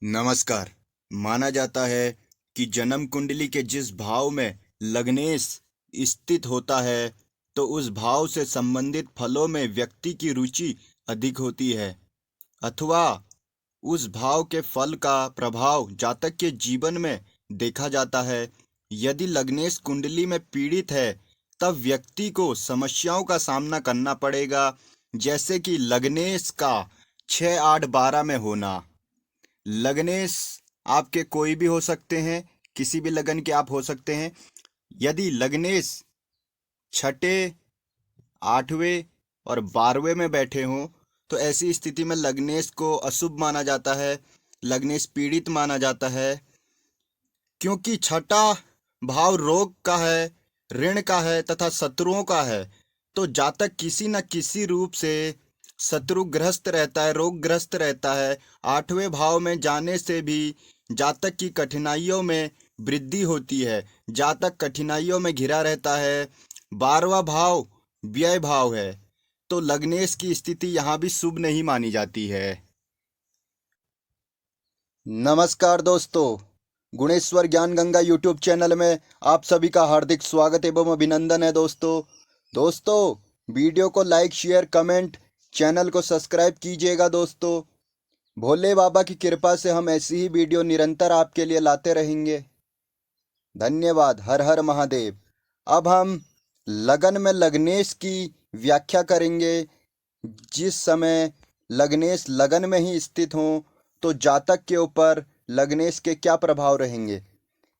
नमस्कार। माना जाता है कि जन्म कुंडली के जिस भाव में लग्नेश स्थित होता है, तो उस भाव से संबंधित फलों में व्यक्ति की रुचि अधिक होती है, अथवा उस भाव के फल का प्रभाव जातक के जीवन में देखा जाता है। यदि लग्नेश कुंडली में पीड़ित है, तब व्यक्ति को समस्याओं का सामना करना पड़ेगा, जैसे कि लग्नेश का 6, 8, 12 में होना। लग्नेश आपके कोई भी हो सकते हैं, किसी भी लगन के आप हो सकते हैं। यदि लग्नेश छठे, 8वें और 12वें में बैठे हों, तो ऐसी स्थिति में लग्नेश को अशुभ माना जाता है, लग्नेश पीड़ित माना जाता है। क्योंकि छठा भाव रोग का है, ऋण का है तथा शत्रुओं का है, तो जातक किसी न किसी रूप से शत्रुग्रस्त रहता है, रोगग्रस्त रहता है। 8वें भाव में जाने से भी जातक की कठिनाइयों में वृद्धि होती है, जातक कठिनाइयों में घिरा रहता है। 12वां भाव व्यय भाव है, तो लग्नेश की स्थिति यहाँ भी शुभ नहीं मानी जाती है। नमस्कार दोस्तों, गुणेश्वर ज्ञान गंगा यूट्यूब चैनल में आप सभी का हार्दिक स्वागत एवं अभिनंदन है। दोस्तों वीडियो को लाइक, शेयर, कमेंट, चैनल को सब्सक्राइब कीजिएगा। दोस्तों, भोले बाबा की कृपा से हम ऐसी ही वीडियो निरंतर आपके लिए लाते रहेंगे। धन्यवाद। हर हर महादेव। अब हम लगन में लग्नेश की व्याख्या करेंगे। जिस समय लग्नेश लगन में ही स्थित हों, तो जातक के ऊपर लग्नेश के क्या प्रभाव रहेंगे।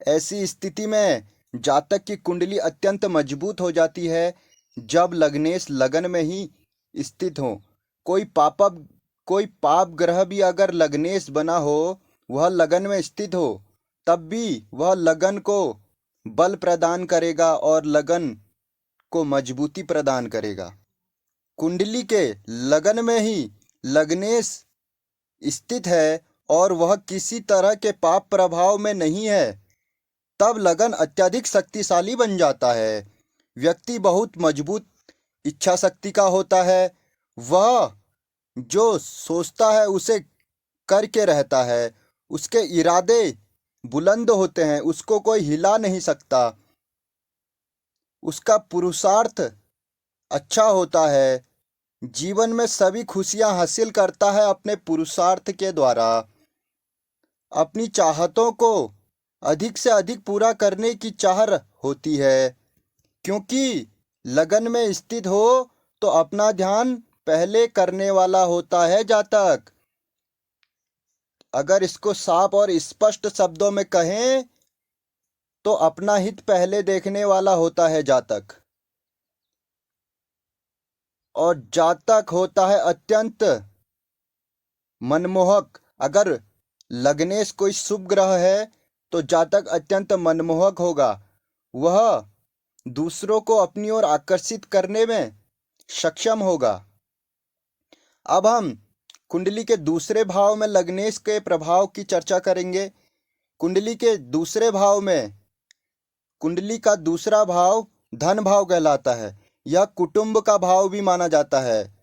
ऐसी स्थिति में जातक की कुंडली अत्यंत मजबूत हो जाती है जब लग्नेश लगन में ही स्थित हो। कोई पाप कोई पाप ग्रह भी अगर लग्नेश बना हो, वह लगन में स्थित हो, तब भी वह लगन को बल प्रदान करेगा और लगन को मजबूती प्रदान करेगा। कुंडली के लगन में ही लग्नेश स्थित है और वह किसी तरह के पाप प्रभाव में नहीं है, तब लगन अत्यधिक शक्तिशाली बन जाता है। व्यक्ति बहुत मजबूत इच्छा शक्ति का होता है। वह जो सोचता है उसे करके रहता है। उसके इरादे बुलंद होते हैं, उसको कोई हिला नहीं सकता। उसका पुरुषार्थ अच्छा होता है। जीवन में सभी खुशियां हासिल करता है अपने पुरुषार्थ के द्वारा। अपनी चाहतों को अधिक से अधिक पूरा करने की चाह होती है। क्योंकि लगन में स्थित हो, तो अपना ध्यान पहले करने वाला होता है जातक। अगर इसको साफ और स्पष्ट शब्दों में कहें, तो अपना हित पहले देखने वाला होता है जातक। और जातक होता है अत्यंत मनमोहक। अगर लग्नेश कोई शुभ ग्रह है, तो जातक अत्यंत मनमोहक होगा। वह दूसरों को अपनी ओर आकर्षित करने में सक्षम होगा। अब हम कुंडली के दूसरे भाव में लग्नेश के प्रभाव की चर्चा करेंगे। कुंडली के दूसरे भाव में कुंडली का दूसरा भाव धन भाव कहलाता है। यह कुटुंब का भाव भी माना जाता है।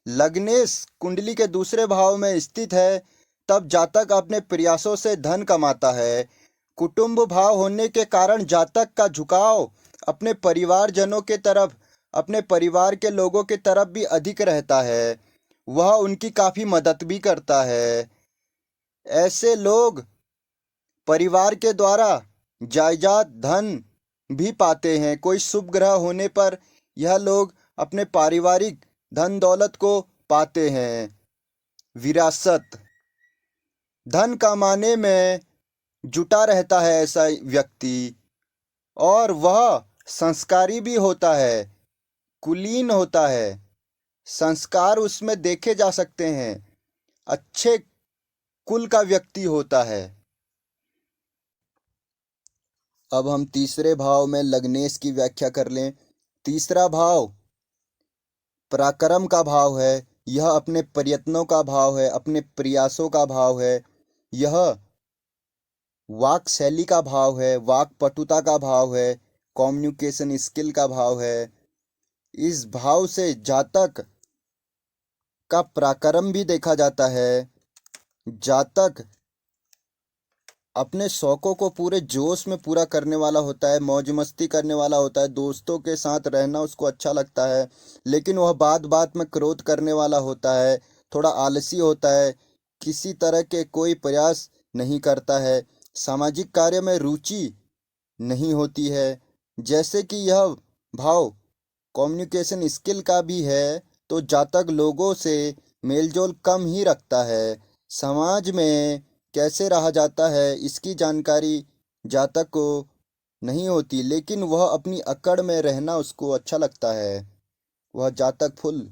लग्नेश कुंडली के दूसरे भाव में स्थित है, तब जातक अपने प्रयासों से धन कमाता है। कुटुंब भाव होने के कारण जातक का झुकाव अपने परिवारजनों के तरफ, अपने परिवार के लोगों के तरफ भी अधिक रहता है। वह उनकी काफ़ी मदद भी करता है। ऐसे लोग परिवार के द्वारा जायदाद धन भी पाते हैं। कोई शुभ ग्रह होने पर यह लोग अपने पारिवारिक धन दौलत को पाते हैं। विरासत, धन कमाने में जुटा रहता है ऐसा व्यक्ति, और वह संस्कारी भी होता है, कुलीन होता है। संस्कार उसमें देखे जा सकते हैं। अच्छे कुल का व्यक्ति होता है। अब हम तीसरे भाव में लग्नेश की व्याख्या कर लें। तीसरा भाव पराक्रम का भाव है। यह अपने प्रयत्नों का भाव है, अपने प्रयासों का भाव है। यह वाक शैली का भाव है, वाक पटुता का भाव है, कम्युनिकेशन स्किल का भाव है। इस भाव से जातक का पराक्रम भी देखा जाता है। जातक अपने शौकों को पूरे जोश में पूरा करने वाला होता है, मौज मस्ती करने वाला होता है, दोस्तों के साथ रहना उसको अच्छा लगता है। लेकिन वह बात बात में क्रोध करने वाला होता है, थोड़ा आलसी होता है, किसी तरह के कोई प्रयास नहीं करता है, सामाजिक कार्य में रुचि नहीं होती है। जैसे कि यह भाव कम्युनिकेशन स्किल का भी है, तो जातक लोगों से मेलजोल कम ही रखता है। समाज में कैसे रहा जाता है इसकी जानकारी जातक को नहीं होती, लेकिन वह अपनी अकड़ में रहना उसको अच्छा लगता है। वह जातक फुल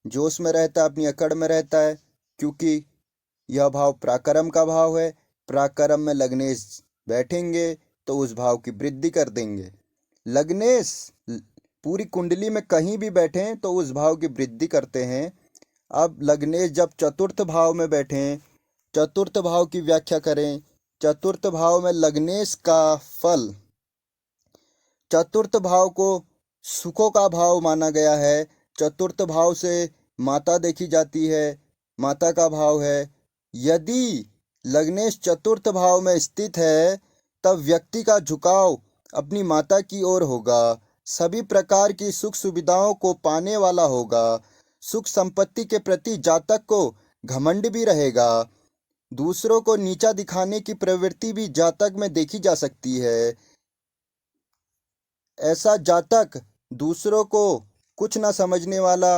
जोश में रहता है, अपनी अकड़ में रहता है, क्योंकि यह भाव पराक्रम का भाव है। पराक्रम में लग्नेश बैठेंगे तो उस भाव की वृद्धि कर देंगे। लग्नेश पूरी कुंडली में कहीं भी बैठें तो उस भाव की वृद्धि करते हैं। अब लग्नेश जब चतुर्थ भाव में बैठें, चतुर्थ भाव की व्याख्या करें। चतुर्थ भाव में लग्नेश का फल, चतुर्थ भाव को सुखों का भाव माना गया है। चतुर्थ भाव से माता देखी जाती है, माता का भाव है। यदि लग्नेश चतुर्थ भाव में स्थित है तब व्यक्ति का झुकाव अपनी माता की ओर होगा, सभी प्रकार की सुख सुविधाओं को पाने वाला होगा। सुख संपत्ति के प्रति जातक को घमंड भी रहेगा। दूसरों को नीचा दिखाने की प्रवृत्ति भी जातक में देखी जा सकती है। ऐसा जातक दूसरों को कुछ न समझने वाला,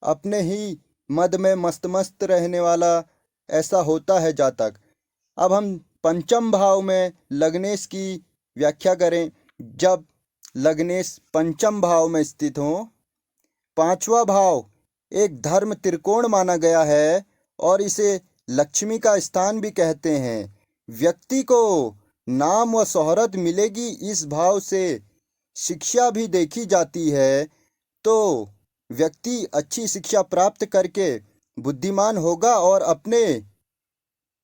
अपने ही मद में मस्त मस्त रहने वाला, ऐसा होता है जातक। अब हम पंचम भाव में लग्नेश की व्याख्या करें। जब लग्नेश पंचम भाव में स्थित हो, पांचवा भाव एक धर्म त्रिकोण माना गया है और इसे लक्ष्मी का स्थान भी कहते हैं। व्यक्ति को नाम व शोहरत मिलेगी, इस भाव से शिक्षा भी देखी जाती है, तो व्यक्ति अच्छी शिक्षा प्राप्त करके बुद्धिमान होगा और अपने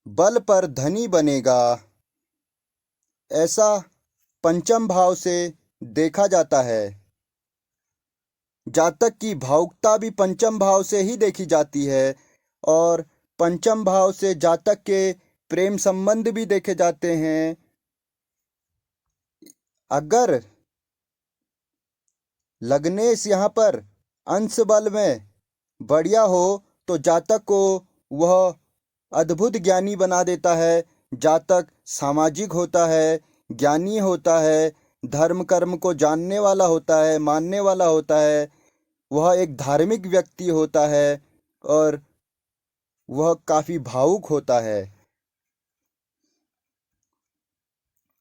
बल पर धनी बनेगा। ऐसा पंचम भाव से देखा जाता है। जातक की भावुकता भी पंचम भाव से ही देखी जाती है और पंचम भाव से जातक के प्रेम संबंध भी देखे जाते हैं। अगर लग्नेश यहाँ पर अंश बल में बढ़िया हो तो जातक को वह अद्भुत ज्ञानी बना देता है। जातक सामाजिक होता है, ज्ञानी होता है, धर्म कर्म को जानने वाला होता है, मानने वाला होता है। वह एक धार्मिक व्यक्ति होता है और वह काफ़ी भावुक होता है।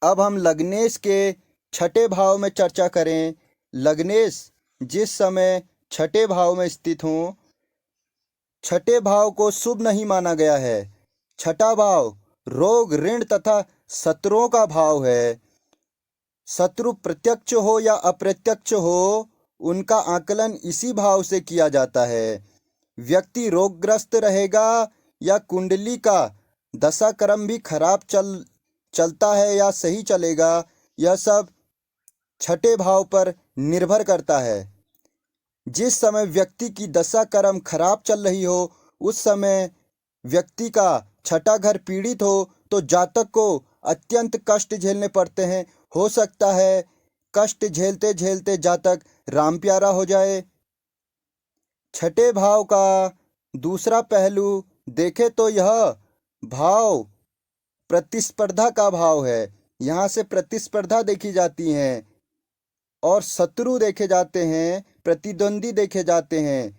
अब हम लग्नेश के छठे भाव में चर्चा करें। लग्नेश जिस समय छठे भाव में स्थित हों, छठे भाव को शुभ नहीं माना गया है। छठा भाव रोग, ऋण तथा शत्रुओं का भाव है। शत्रु प्रत्यक्ष हो या अप्रत्यक्ष हो, उनका आकलन इसी भाव से किया जाता है। व्यक्ति रोगग्रस्त रहेगा या कुंडली का दशा क्रम भी खराब चलता है या सही चलेगा, यह सब छठे भाव पर निर्भर करता है। जिस समय व्यक्ति की दशा कर्म खराब चल रही हो, उस समय व्यक्ति का छठा घर पीड़ित हो तो जातक को अत्यंत कष्ट झेलने पड़ते हैं। हो सकता है कष्ट झेलते झेलते जातक राम प्यारा हो जाए। छठे भाव का दूसरा पहलू देखे तो यह भाव प्रतिस्पर्धा का भाव है। यहाँ से प्रतिस्पर्धा देखी जाती है और शत्रु देखे जाते हैं, प्रतिद्वंदी देखे जाते हैं।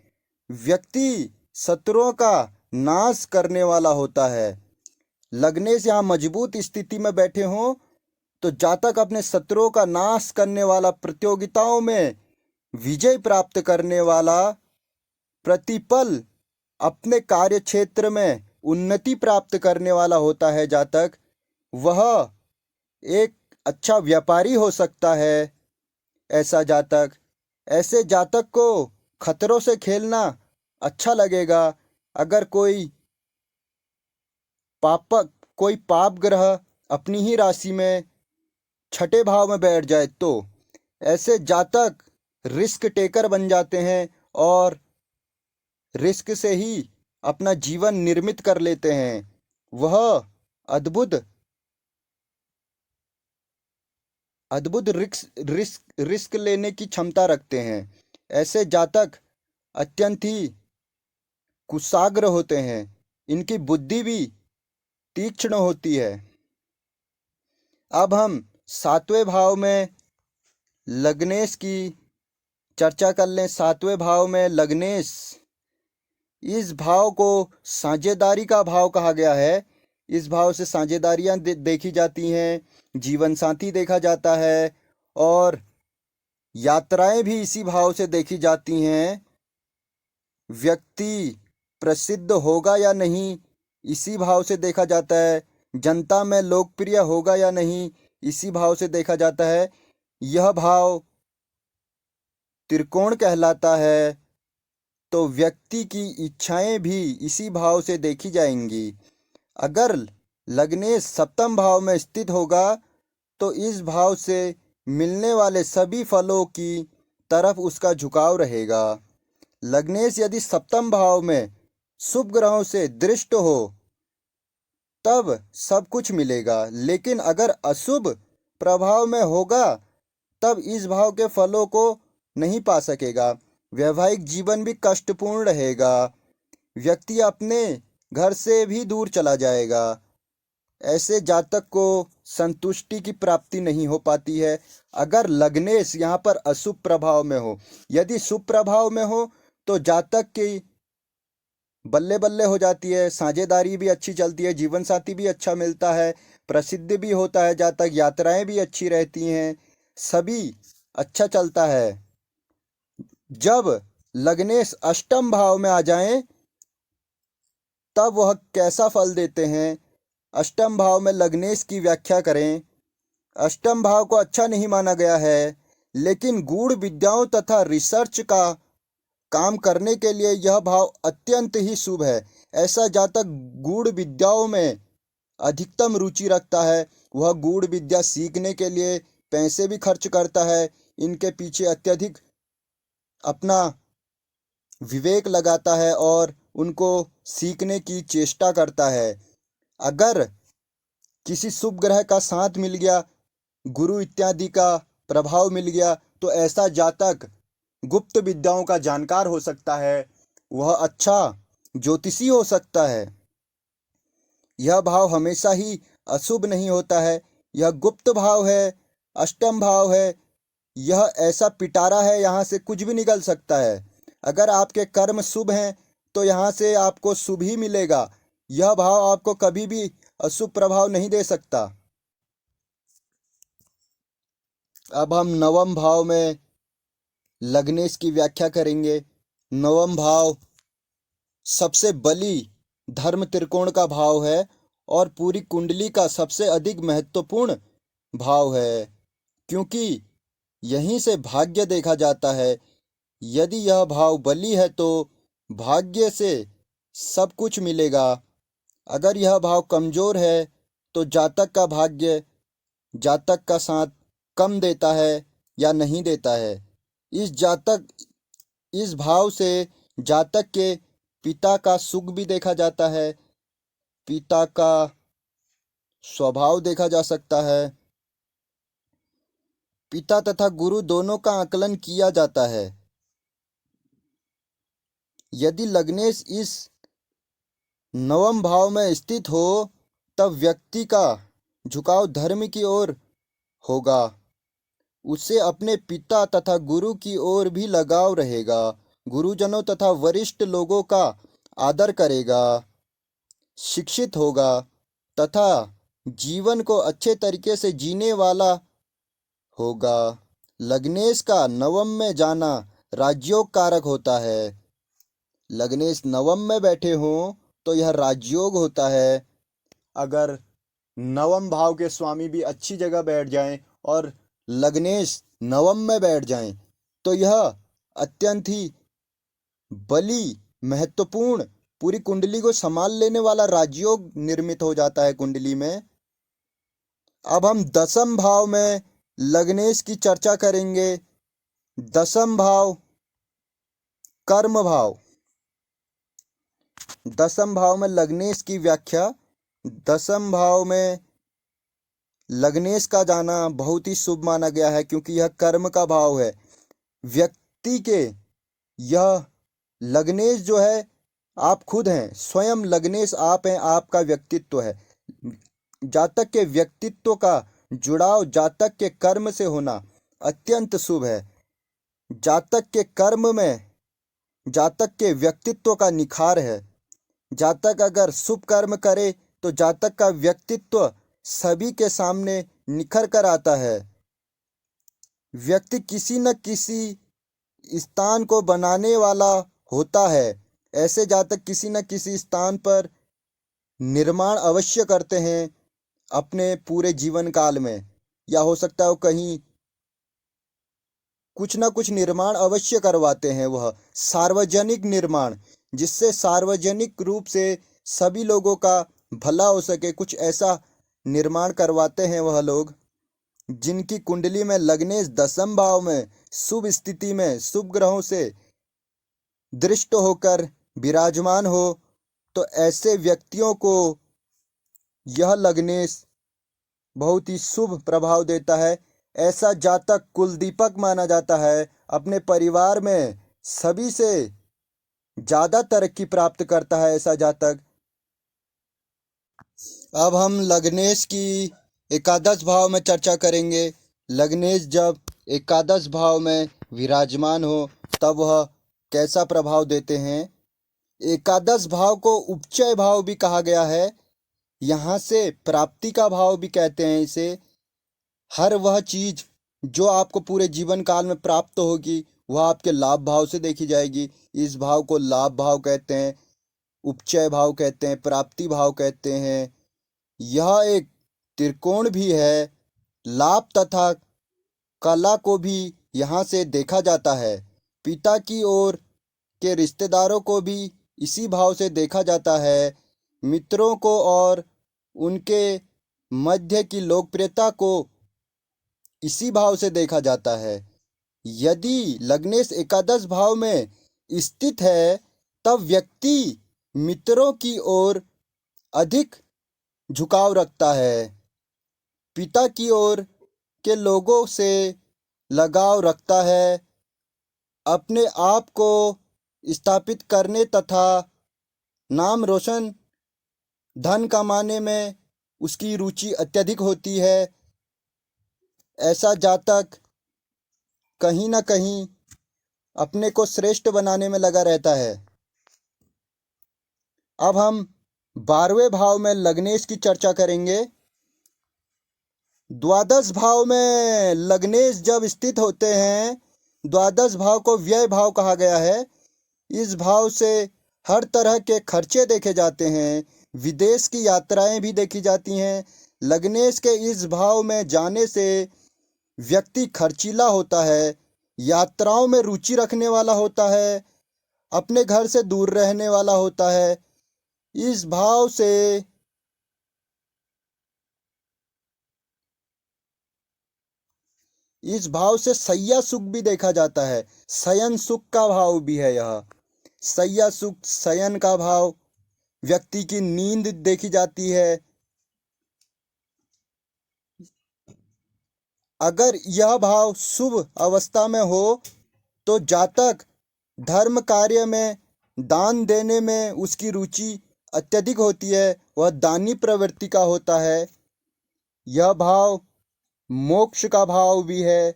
व्यक्ति शत्रुओं का नाश करने वाला होता है। लग्नेश यहाँ मजबूत स्थिति में बैठे हों तो जातक अपने शत्रुओं का नाश करने वाला, प्रतियोगिताओं में विजय प्राप्त करने वाला, प्रतिपल अपने कार्य क्षेत्र में उन्नति प्राप्त करने वाला होता है। जातक वह एक अच्छा व्यापारी हो सकता है। ऐसे जातक को खतरों से खेलना अच्छा लगेगा। अगर कोई पाप ग्रह अपनी ही राशि में छठे भाव में बैठ जाए तो ऐसे जातक रिस्क टेकर बन जाते हैं और रिस्क से ही अपना जीवन निर्मित कर लेते हैं। वह अद्भुत अद्भुत रिस्क लेने की क्षमता रखते हैं। ऐसे जातक अत्यंत ही कुशाग्र होते हैं। इनकी बुद्धि भी तीक्ष्ण होती है। अब हम सातवें भाव में लग्नेश की चर्चा कर लें। सातवें भाव में लग्नेश, इस भाव को साझेदारी का भाव कहा गया है। इस भाव से साझेदारियां देखी जाती हैं, जीवन साथी देखा जाता है और यात्राएं भी इसी भाव से देखी जाती हैं। व्यक्ति प्रसिद्ध होगा या नहीं, इसी भाव से देखा जाता है। जनता में लोकप्रिय होगा या नहीं, इसी भाव से देखा जाता है। यह भाव त्रिकोण कहलाता है। तो व्यक्ति की इच्छाएं भी इसी भाव से देखी जाएंगी। अगर लग्नेश सप्तम भाव में स्थित होगा तो इस भाव से मिलने वाले सभी फलों की तरफ उसका झुकाव रहेगा। लग्नेश यदि सप्तम भाव में शुभ ग्रहों से दृष्ट हो तब सब कुछ मिलेगा, लेकिन अगर अशुभ प्रभाव में होगा तब इस भाव के फलों को नहीं पा सकेगा। वैवाहिक जीवन भी कष्टपूर्ण रहेगा। व्यक्ति अपने घर से भी दूर चला जाएगा। ऐसे जातक को संतुष्टि की प्राप्ति नहीं हो पाती है। अगर लग्नेश यहाँ पर अशुभ प्रभाव में हो, यदि शुभ प्रभाव में हो तो जातक की बल्ले बल्ले हो जाती है, साझेदारी भी अच्छी चलती है, जीवन साथी भी अच्छा मिलता है, प्रसिद्ध भी होता है जातक, यात्राएं भी अच्छी रहती हैं, सभी अच्छा चलता है। जब लग्नेश अष्टम भाव में आ जाएं तब वह कैसा फल देते हैं, अष्टम भाव में लग्नेश की व्याख्या करें। अष्टम भाव को अच्छा नहीं माना गया है, लेकिन गूढ़ विद्याओं तथा रिसर्च का काम करने के लिए यह भाव अत्यंत ही शुभ है। ऐसा जातक गूढ़ विद्याओं में अधिकतम रुचि रखता है। वह गूढ़ विद्या सीखने के लिए पैसे भी खर्च करता है। इनके पीछे अत्यधिक अपना विवेक लगाता है और उनको सीखने की चेष्टा करता है। अगर किसी शुभ ग्रह का साथ मिल गया, गुरु इत्यादि का प्रभाव मिल गया, तो ऐसा जातक गुप्त विद्याओं का जानकार हो सकता है। वह अच्छा ज्योतिषी हो सकता है। यह भाव हमेशा ही अशुभ नहीं होता है। यह गुप्त भाव है, अष्टम भाव है। यह ऐसा पिटारा है, यहाँ से कुछ भी निकल सकता है। अगर आपके कर्म शुभ हैं तो यहाँ से आपको शुभ ही मिलेगा। यह भाव आपको कभी भी अशुभ प्रभाव नहीं दे सकता। अब हम नवम भाव में लग्नेश की व्याख्या करेंगे। नवम भाव सबसे बली धर्म त्रिकोण का भाव है और पूरी कुंडली का सबसे अधिक महत्वपूर्ण भाव है, क्योंकि यहीं से भाग्य देखा जाता है। यदि यह भाव बली है तो भाग्य से सब कुछ मिलेगा। अगर यह भाव कमजोर है तो जातक का भाग्य जातक का साथ कम देता है या नहीं देता है। इस भाव से जातक के पिता का सुख भी देखा जाता है, पिता का स्वभाव देखा जा सकता है, पिता तथा गुरु दोनों का आकलन किया जाता है। यदि लग्नेश इस नवम भाव में स्थित हो तब व्यक्ति का झुकाव धर्म की ओर होगा। उसे अपने पिता तथा गुरु की ओर भी लगाव रहेगा। गुरुजनों तथा वरिष्ठ लोगों का आदर करेगा, शिक्षित होगा तथा जीवन को अच्छे तरीके से जीने वाला होगा। लग्नेश का नवम में जाना राजयोग कारक होता है। लग्नेश नवम में बैठे हों तो यह राजयोग होता है। अगर नवम भाव के स्वामी भी अच्छी जगह बैठ जाएं और लग्नेश नवम में बैठ जाएं तो यह अत्यंत ही बली महत्वपूर्ण पूरी कुंडली को संभाल लेने वाला राजयोग निर्मित हो जाता है कुंडली में। अब हम दसम भाव में लग्नेश की चर्चा करेंगे। दसम भाव कर्म भाव। दसम भाव में लग्नेश की व्याख्या। दसम भाव में लग्नेश का जाना बहुत ही शुभ माना गया है, क्योंकि यह कर्म का भाव है। व्यक्ति के यह लग्नेश जो है, आप खुद हैं, स्वयं लग्नेश आप हैं, आपका व्यक्तित्व है। जातक के व्यक्तित्व का जुड़ाव जातक के कर्म से होना अत्यंत शुभ है। जातक के कर्म में जातक के व्यक्तित्व का निखार है। जातक अगर शुभ कर्म करे तो जातक का व्यक्तित्व सभी के सामने निखर कर आता है। व्यक्ति किसी न किसी स्थान को बनाने वाला होता है। ऐसे जातक किसी न किसी स्थान पर निर्माण अवश्य करते हैं अपने पूरे जीवन काल में, या हो सकता है वो कहीं कुछ ना कुछ निर्माण अवश्य करवाते हैं। वह सार्वजनिक निर्माण, जिससे सार्वजनिक रूप से सभी लोगों का भला हो सके, कुछ ऐसा निर्माण करवाते हैं वह लोग। जिनकी कुंडली में लग्नेश दशम भाव में शुभ स्थिति में शुभ ग्रहों से दृष्ट होकर विराजमान हो, तो ऐसे व्यक्तियों को यह लग्नेश बहुत ही शुभ प्रभाव देता है। ऐसा जातक कुलदीपक माना जाता है। अपने परिवार में सभी से ज़्यादा तरक्की प्राप्त करता है ऐसा जातक। अब हम लग्नेश की एकादश भाव में चर्चा करेंगे। लग्नेश जब एकादश भाव में विराजमान हो तब वह कैसा प्रभाव देते हैं। एकादश भाव को उपचय भाव भी कहा गया है। यहाँ से प्राप्ति का भाव भी कहते हैं इसे। हर वह चीज़ जो आपको पूरे जीवन काल में प्राप्त होगी वह आपके लाभ भाव से देखी जाएगी। इस भाव को लाभ भाव कहते हैं, उपचय भाव कहते हैं, प्राप्ति भाव कहते हैं। यह एक त्रिकोण भी है। लाभ तथा कला को भी यहाँ से देखा जाता है। पिता की ओर के रिश्तेदारों को भी इसी भाव से देखा जाता है। मित्रों को और उनके मध्य की लोकप्रियता को इसी भाव से देखा जाता है। यदि लग्नेश एकादश भाव में स्थित है तब व्यक्ति मित्रों की ओर अधिक झुकाव रखता है। पिता की ओर के लोगों से लगाव रखता है। अपने आप को स्थापित करने तथा नाम रोशन धन कमाने में उसकी रुचि अत्यधिक होती है। ऐसा जातक कहीं ना कहीं अपने को श्रेष्ठ बनाने में लगा रहता है। अब हम 12वें भाव में लग्नेश की चर्चा करेंगे। द्वादश भाव में लग्नेश जब स्थित होते हैं, द्वादश भाव को व्यय भाव कहा गया है। इस भाव से हर तरह के खर्चे देखे जाते हैं। विदेश की यात्राएं भी देखी जाती हैं। लग्नेश के इस भाव में जाने से व्यक्ति खर्चीला होता है, यात्राओं में रुचि रखने वाला होता है, अपने घर से दूर रहने वाला होता है। इस भाव से शय्या सुख भी देखा जाता है। शयन सुख का भाव भी है यह। शय्या सुख, शयन का भाव, व्यक्ति की नींद देखी जाती है। अगर यह भाव शुभ अवस्था में हो तो जातक धर्म कार्य में, दान देने में उसकी रुचि अत्यधिक होती है। वह दानी प्रवृत्ति का होता है। यह भाव मोक्ष का भाव भी है।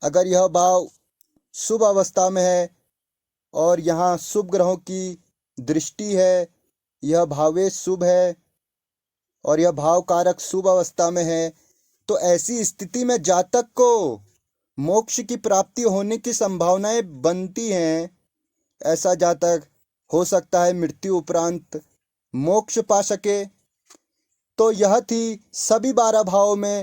अगर यह भाव शुभ अवस्था में है और यहाँ शुभ ग्रहों की दृष्टि है, यह भावेश शुभ है और यह भाव कारक शुभ अवस्था में है, तो ऐसी स्थिति में जातक को मोक्ष की प्राप्ति होने की संभावनाएं बनती हैं। ऐसा जातक हो सकता है मृत्यु उपरांत मोक्ष पा सके। तो यह थी सभी 12 भावों में